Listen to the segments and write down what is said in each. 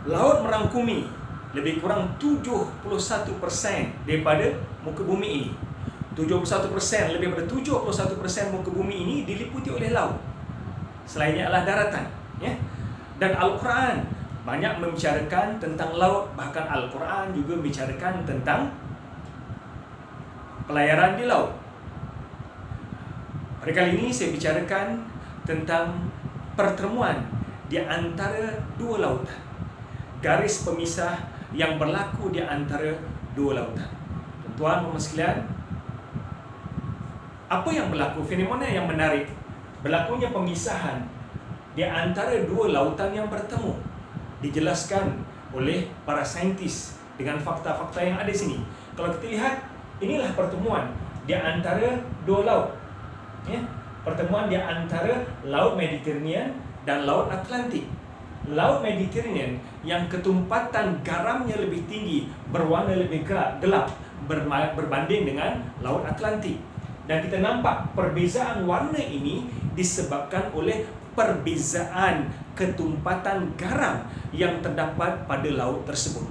laut merangkumi lebih kurang 71% daripada muka bumi ini. 71%, lebih daripada 71% muka bumi ini diliputi oleh laut. Selainnya adalah daratan, ya. Dan Al-Quran banyak membicarakan tentang laut, bahkan Al-Quran juga membicarakan tentang pelayaran di laut. Pada kali ini saya bicarakan tentang pertemuan di antara dua lautan, garis pemisah yang berlaku di antara dua lautan. Tuan-tuan sekalian, apa yang berlaku? Fenomena yang menarik, berlakunya pemisahan di antara dua lautan yang bertemu, dijelaskan oleh para saintis dengan fakta-fakta yang ada di sini. Kalau kita lihat, inilah pertemuan di antara dua laut, ya. Pertemuan di antara Laut Mediterranean dan Laut Atlantik. Laut Mediterranean yang ketumpatan garamnya lebih tinggi, berwarna lebih gelap berbanding dengan Laut Atlantik. Dan kita nampak perbezaan warna ini disebabkan oleh perbezaan ketumpatan garam yang terdapat pada laut tersebut.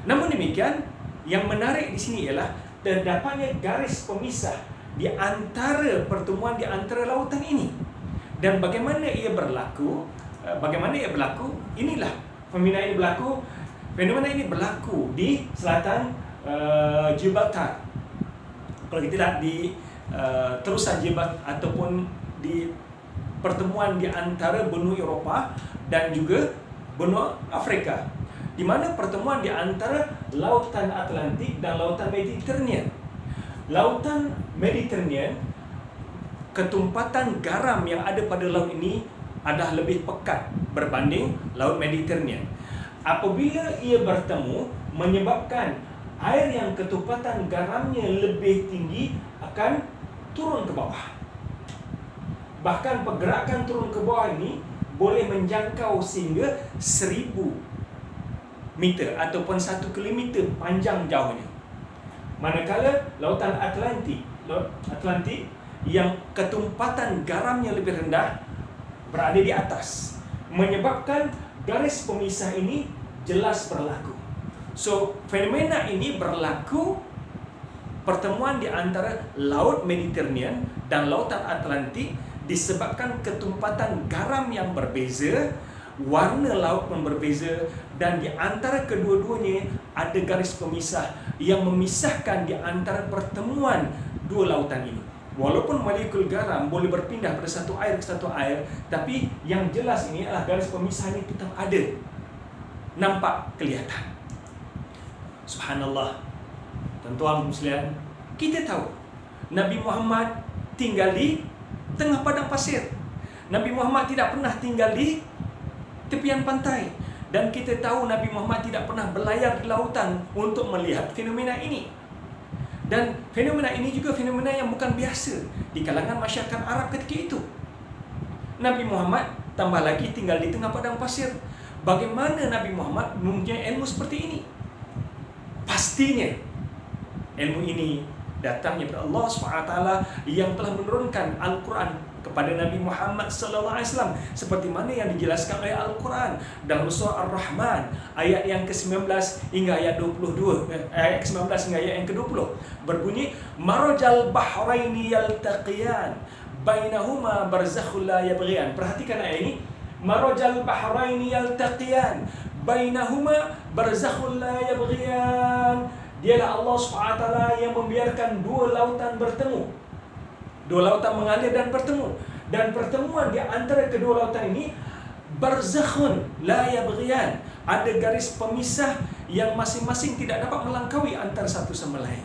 Namun demikian, yang menarik di sini ialah terdapatnya garis pemisah di antara pertemuan di antara lautan ini. Dan bagaimana ia berlaku? Inilah fenomena ini berlaku di selatan Gibraltar. Kalau kita lihat di terusan Gibraltar ataupun di pertemuan di antara benua Eropah dan juga benua Afrika, di mana pertemuan di antara lautan Atlantik dan lautan Mediterranean. Lautan Mediterranean, ketumpatan garam yang ada pada laut ini adalah lebih pekat berbanding Laut Mediterranean. Apabila ia bertemu, menyebabkan air yang ketumpatan garamnya lebih tinggi akan turun ke bawah. Bahkan pergerakan turun ke bawah ini boleh menjangkau sehingga 1000 meter ataupun 1 kilometer panjang jauhnya. Manakala lautan Atlantik yang ketumpatan garamnya lebih rendah berada di atas, menyebabkan garis pemisah ini jelas berlaku. So, fenomena ini berlaku, pertemuan di antara Laut Mediterranean dan Lautan Atlantik disebabkan ketumpatan garam yang berbeza, warna laut pun berbeza, dan di antara kedua-duanya ada garis pemisah yang memisahkan di antara pertemuan dua lautan ini. Walaupun molekul garam boleh berpindah dari satu air ke satu air, tapi yang jelas ini adalah garis pemisah ini tetap ada, nampak, kelihatan. Subhanallah. Tuan-tuan muslimin, kita tahu Nabi Muhammad tinggal di tengah padang pasir. Nabi Muhammad tidak pernah tinggal di tepian pantai. Dan kita tahu Nabi Muhammad tidak pernah berlayar di lautan untuk melihat fenomena ini. Dan fenomena ini juga fenomena yang bukan biasa di kalangan masyarakat Arab ketika itu. Nabi Muhammad tambah lagi tinggal di tengah padang pasir. Bagaimana Nabi Muhammad mempunyai ilmu seperti ini? Pastinya ilmu ini datangnya dari Allah SWT yang telah menurunkan Al-Quran kepada Nabi Muhammad SAW, seperti mana yang dijelaskan oleh Al-Quran dalam surah Ar-Rahman ayat yang ke-19 hingga ayat 22, ayat ke-19 hingga ayat yang ke-20, berbunyi marajal bahraini yaltaqiyan bainahuma barzakhul la yabghiyan. Perhatikan ayat ini, marajal bahraini yaltaqiyan bainahuma barzakhul la yabghiyan. Dialah Allah SWT yang membiarkan dua lautan bertemu. Dua lautan mengalir dan bertemu. Dan pertemuan di antara kedua lautan ini barzakhun la yabghiyan. Ada garis pemisah yang masing-masing tidak dapat melangkaui antara satu sama lain.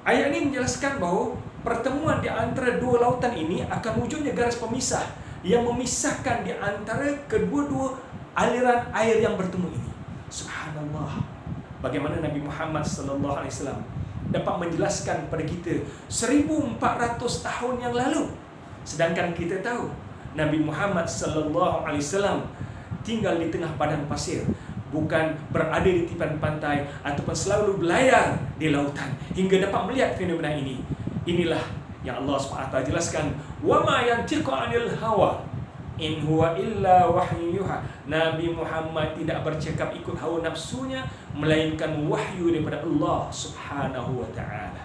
Ayat ini menjelaskan bahawa pertemuan di antara dua lautan ini akan wujudnya garis pemisah yang memisahkan di antara kedua-dua aliran air yang bertemu ini. Subhanallah. Bagaimana Nabi Muhammad SAW dapat menjelaskan kepada kita 1400 tahun yang lalu. Sedangkan kita tahu Nabi Muhammad SAW tinggal di tengah padang pasir, bukan berada di tepian pantai ataupun selalu berlayar di lautan hingga dapat melihat fenomena ini. Inilah yang Allah SWT jelaskan, wa ma yantiqu 'anil hawa In huwa illa wahyu yuha. Nabi Muhammad tidak bercakap ikut hawa nafsunya, melainkan wahyu daripada Allah Subhanahu wa ta'ala.